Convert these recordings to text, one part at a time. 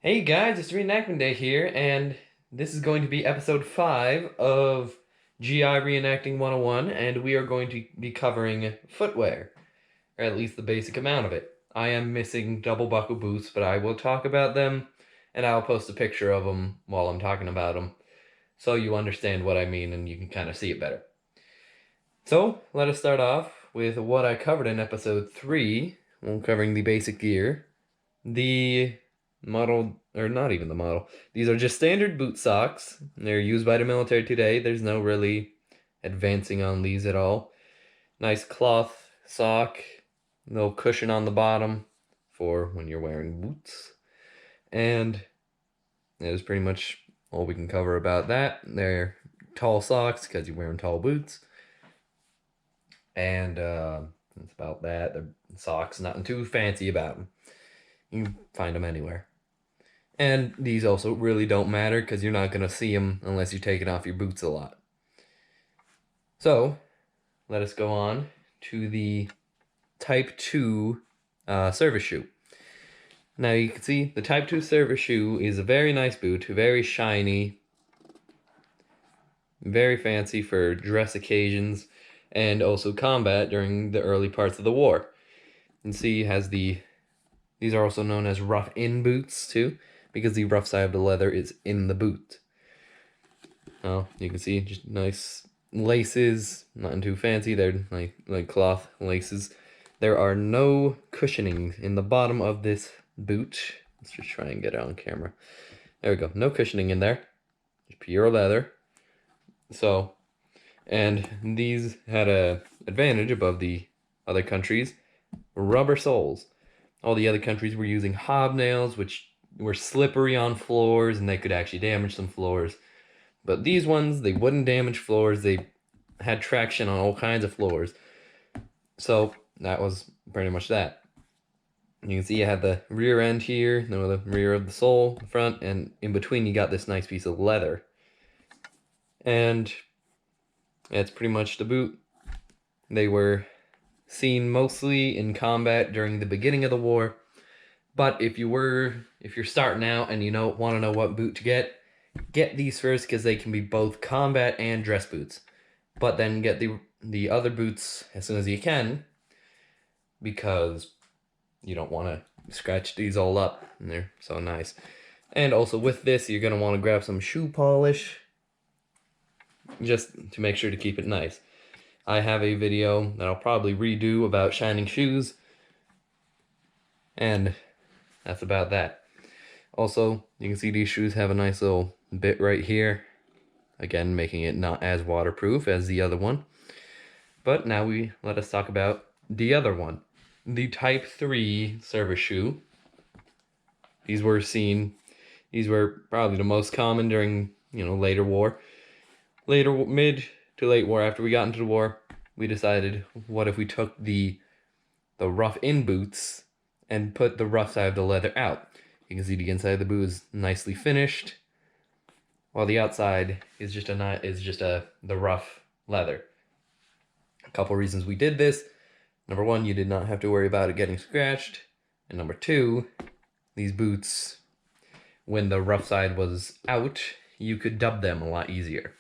Hey guys, it's Reenacting Day here, and this is going to be episode 5 of GI Reenacting 101, and we are going to be covering footwear, or at least the basic amount of it. I am missing double buckle boots, but I will talk about them, and I'll post a picture of them while I'm talking about them, so you understand what I mean and you can kind of see it better. So, let us start off with what I covered in episode 3, when covering the basic gear. The model, or not even the model, these are just standard boot socks. They're used by the military today. There's no really advancing on these at all. Nice cloth sock, little cushion on the bottom for when you're wearing boots. And that is pretty much all we can cover about that. They're tall socks because you're wearing tall boots. And that's about that. They're socks, nothing too fancy about them. You can find them anywhere. And these also really don't matter because you're not going to see them unless you're taking off your boots a lot. So, let us go on to the Type 2 service shoe. Now you can see the Type 2 service shoe is a very nice boot, very shiny, very fancy for dress occasions, and also combat during the early parts of the war. You can see it has these are also known as rough-in boots too, because the rough side of the leather is in the boot. Well, you can see just nice laces, nothing too fancy. They're like cloth laces. There are no cushioning in the bottom of this boot. Let's just try and get it on camera. There we go. No cushioning in there. Just pure leather. So, and these had a advantage above the other countries. Rubber soles. All the other countries were using hobnails, which were slippery on floors, and they could actually damage some floors. But these ones, they wouldn't damage floors. They had traction on all kinds of floors. So that was pretty much that. You can see you had the rear end here, the rear of the sole, the front, and in between you got this nice piece of leather. And that's pretty much the boot. They were seen mostly in combat during the beginning of the war. But if you're starting out and you want to know what boot to get these first because they can be both combat and dress boots. But then get the other boots as soon as you can, because you don't want to scratch these all up, and they're so nice. And also with this, you're going to want to grab some shoe polish just to make sure to keep it nice. I have a video that I'll probably redo about shining shoes, and that's about that. Also, you can see these shoes have a nice little bit right here. Again, making it not as waterproof as the other one. But now let us talk about the other one. The Type 3 service shoe. These were probably the most common during, later war. Mid to late war, after we got into the war, we decided, what if we took the rough-in boots and put the rough side of the leather out? You can see the inside of the boot is nicely finished, while the outside is just the rough leather. A couple reasons we did this. Number one, you did not have to worry about it getting scratched. And number two, these boots, when the rough side was out, you could dub them a lot easier.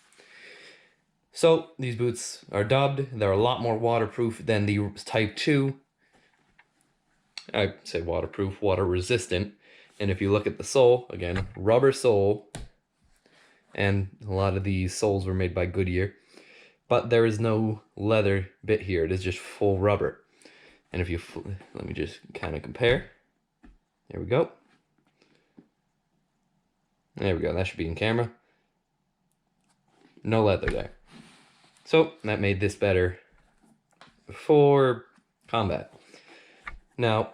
So these boots are dubbed. They're a lot more waterproof than the Type 2. I say waterproof, water resistant. And if you look at the sole, again, rubber sole, and a lot of these soles were made by Goodyear, but there is no leather bit here. It is just full rubber. And if you, let me just kind of compare. There we go. There we go. That should be in camera. No leather there. So that made this better for combat. Now,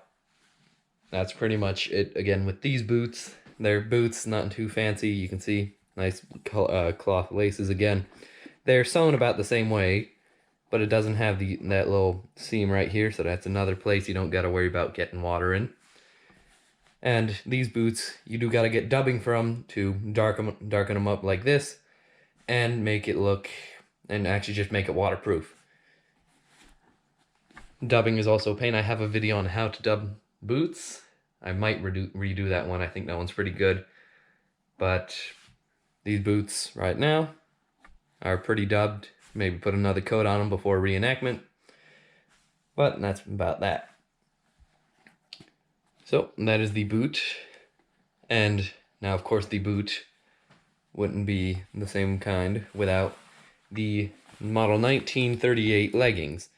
that's pretty much it. Again, with these boots, they're boots, not too fancy. You can see nice cloth laces again. They're sewn about the same way, but it doesn't have that little seam right here, so that's another place you don't got to worry about getting water in. And these boots, you do got to get dubbing from to darken them up like this, and make it look, and actually just make it waterproof. Dubbing is also a pain. I have a video on how to dub boots. I might redo that one. I think that one's pretty good. But these boots right now are pretty dubbed. Maybe put another coat on them before reenactment. But that's about that. So that is the boot. And now, of course, the boot wouldn't be the same kind without the model 1938 leggings.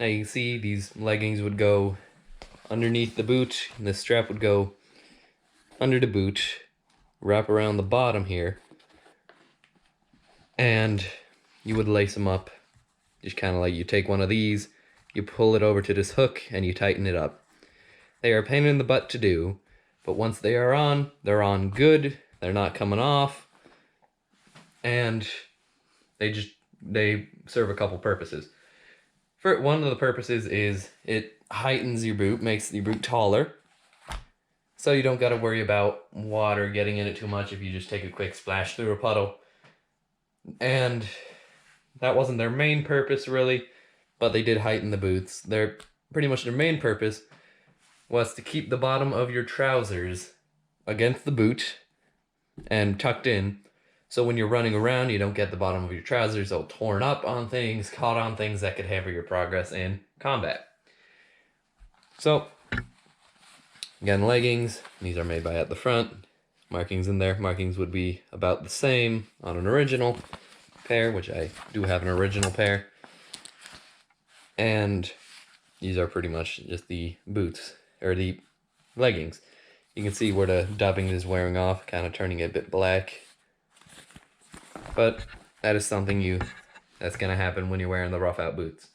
Now you can see these leggings would go underneath the boot, and the strap would go under the boot, wrap around the bottom here, and you would lace them up. Just kind of like you take one of these, you pull it over to this hook, and you tighten it up. They are a pain in the butt to do, but once they are on, they're on good, they're not coming off, and they serve a couple purposes. For one of the purposes is it heightens your boot, makes your boot taller, so you don't got to worry about water getting in it too much if you just take a quick splash through a puddle. And that wasn't their main purpose really, but they did heighten the boots. They're pretty much their main purpose was to keep the bottom of your trousers against the boot and tucked in, so when you're running around, you don't get the bottom of your trousers all torn up on things, caught on things that could hamper your progress in combat. So, again, leggings. These are made by at the front. Markings in there. Markings would be about the same on an original pair, which I do have an original pair. And these are pretty much just the boots, or the leggings. You can see where the dubbing is wearing off, kind of turning it a bit black. But that is something that's going to happen when you're wearing the rough out boots.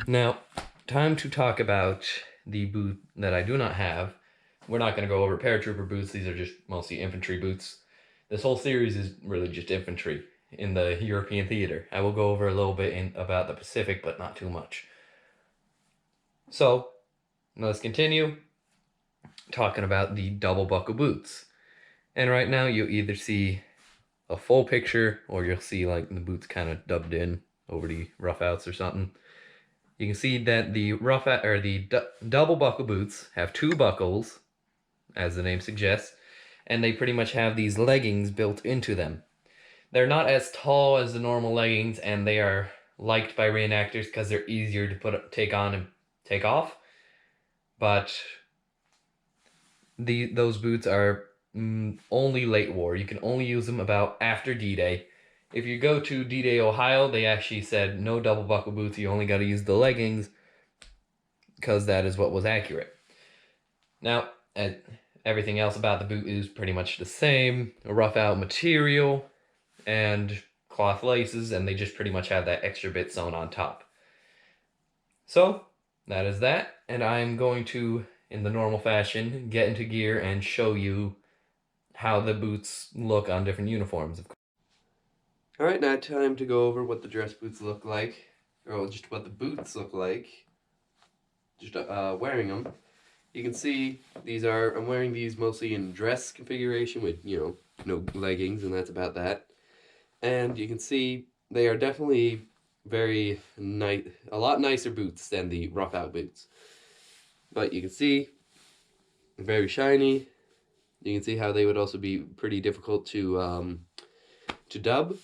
Now, time to talk about the boot that I do not have. We're not going to go over paratrooper boots. These are just mostly infantry boots. This whole series is really just infantry in the European theater. I will go over a little bit about the Pacific, but not too much. So, let's continue talking about the double buckle boots. And right now you'll either see a full picture, or you'll see like the boots kind of dubbed in over the rough outs or something. You can see that the double buckle boots have two buckles, as the name suggests, and they pretty much have these leggings built into them. They're not as tall as the normal leggings, and they are liked by reenactors because they're easier to take on and take off. But those boots are only late war. You can only use them about after D-Day. If you go to D-Day, Ohio, they actually said no double buckle boots. You only got to use the leggings because that is what was accurate. Now, everything else about the boot is pretty much the same. A rough out material and cloth laces, and they just pretty much have that extra bit sewn on top. So, that is that. And I'm going to, in the normal fashion, get into gear and show you how the boots look on different uniforms. Alright, now time to go over what the dress boots look like, or just what the boots look like, just wearing them. You can see I'm wearing these mostly in dress configuration with, no leggings, and that's about that. And you can see they are definitely a lot nicer boots than the rough out boots. But you can see, very shiny. You can see how they would also be pretty difficult to dub,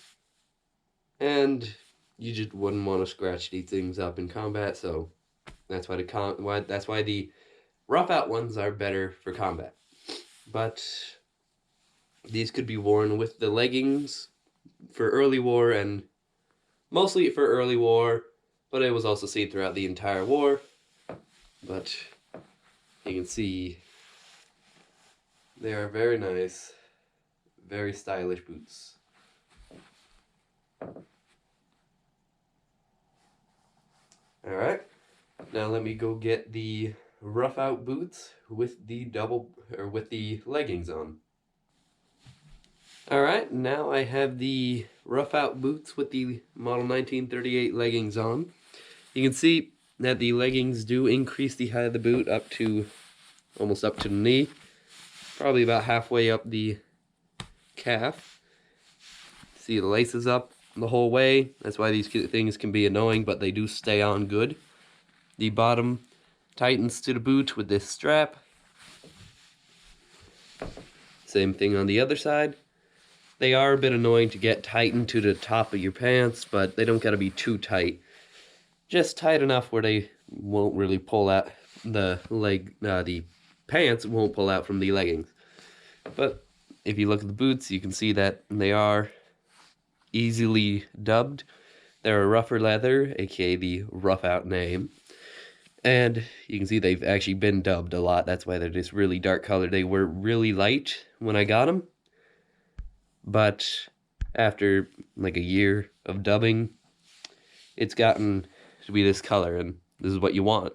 and you just wouldn't want to scratch these things up in combat. So that's why the rough out ones are better for combat. But these could be worn with the leggings for early war, and mostly for early war, but it was also seen throughout the entire war. But you can see they are very nice, very stylish boots. Alright, now let me go get the rough out boots with the leggings on. Alright, now I have the rough out boots with the model 1938 leggings on. You can see that the leggings do increase the height of the boot almost up to the knee. Probably about halfway up the calf. See the laces up the whole way. That's why these things can be annoying, but they do stay on good. The bottom tightens to the boot with this strap. Same thing on the other side. They are a bit annoying to get tightened to the top of your pants, but they don't gotta be too tight. Just tight enough where they won't really pull out the pants won't pull out from the leggings. But if you look at the boots, you can see that they are easily dubbed. They're a rougher leather, aka the rough out name. And you can see they've actually been dubbed a lot. That's why they're this really dark color. They were really light when I got them. But after like a year of dubbing, it's gotten to be this color, and this is what you want.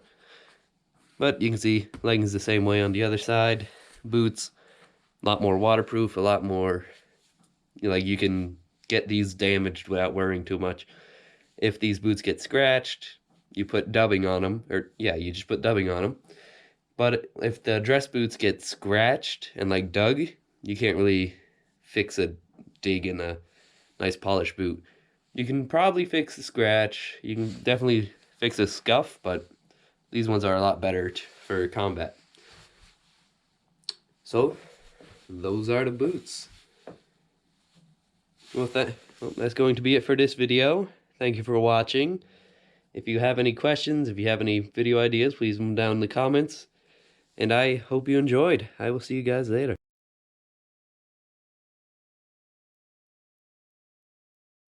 But you can see leggings the same way on the other side. Boots, a lot more waterproof, a lot more, like you can get these damaged without wearing too much. If these boots get scratched, you put dubbing on them, or yeah, you just put dubbing on them. But if the dress boots get scratched and like dug, you can't really fix a dig in a nice polished boot. You can probably fix the scratch, you can definitely fix a scuff, but these ones are a lot better for combat. So, those are the boots. Well, that's going to be it for this video. Thank you for watching. If you have any questions, if you have any video ideas, please leave them down in the comments. And I hope you enjoyed. I will see you guys later.